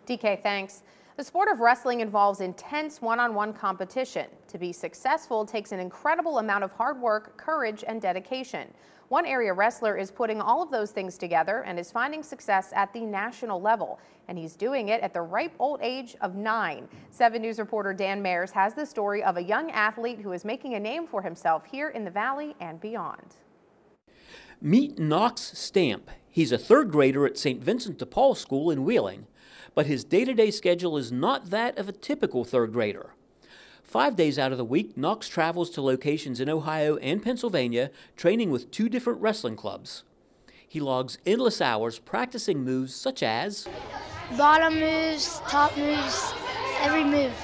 DK, thanks. The sport of wrestling involves intense one-on-one competition. To be successful takes an incredible amount of hard work, courage, and dedication. One area wrestler is putting all of those things together and is finding success at the national level. And he's doing it at the ripe old age of 9. 7 News reporter Dan Mayers has the story of a young athlete who is making a name for himself here in the Valley and beyond. Meet Knox Stamp. He's a 3rd grader at St. Vincent de Paul School in Wheeling, but his day-to-day schedule is not that of a typical 3rd grader. 5 days out of the week, Knox travels to locations in Ohio and Pennsylvania, training with 2 different wrestling clubs. He logs endless hours practicing moves such as bottom moves, top moves, every move.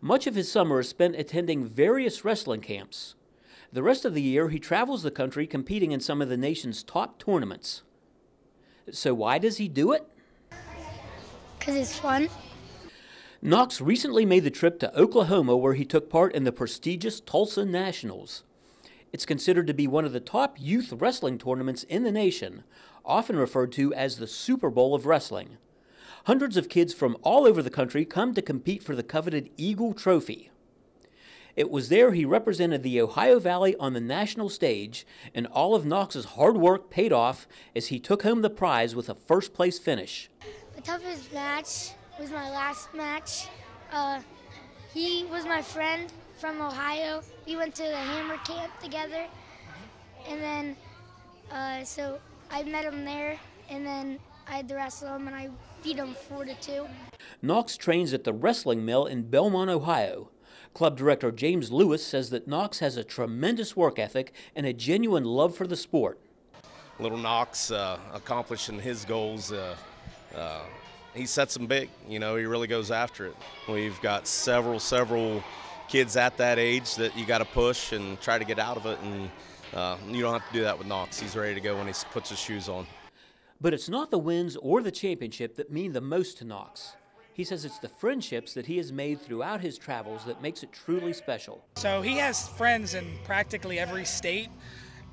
Much of his summer is spent attending various wrestling camps. The rest of the year, he travels the country competing in some of the nation's top tournaments. So why does he do it? Because it's fun. Knox recently made the trip to Oklahoma, where he took part in the prestigious Tulsa Nationals. It's considered to be one of the top youth wrestling tournaments in the nation, often referred to as the Super Bowl of wrestling. Hundreds of kids from all over the country come to compete for the coveted Eagle Trophy. It was there he represented the Ohio Valley on the national stage, and all of Knox's hard work paid off as he took home the prize with a first-place finish. The toughest match was my last match. He was my friend from Ohio. We went to the Hammer camp together, and then so I met him there, and then I had to wrestle him, and I beat him 4-2. Knox trains at the Wrestling Mill in Belmont, Ohio. Club director James Lewis says that Knox has a tremendous work ethic and a genuine love for the sport. Little Knox accomplishing his goals. He sets them big, you know, he really goes after it. We've got several kids at that age that you got to push and try to get out of it, and you don't have to do that with Knox. He's ready to go when he puts his shoes on. But it's not the wins or the championship that mean the most to Knox. He says it's the friendships that he has made throughout his travels that makes it truly special. So he has friends in practically every state,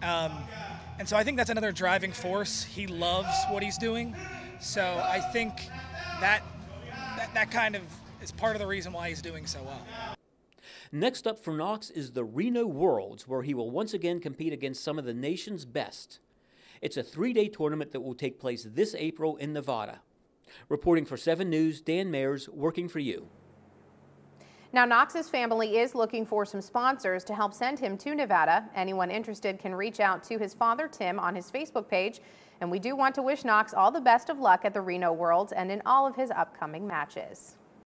and so I think that's another driving force. He loves what he's doing, so I think that kind of is part of the reason why he's doing so well. Next up for Knox is the Reno Worlds, where he will once again compete against some of the nation's best. It's a 3-day tournament that will take place this April in Nevada. Reporting for 7 News, Dan Mayers, working for you. Now, Knox's family is looking for some sponsors to help send him to Nevada. Anyone interested can reach out to his father, Tim, on his Facebook page. And we do want to wish Knox all the best of luck at the Reno Worlds and in all of his upcoming matches.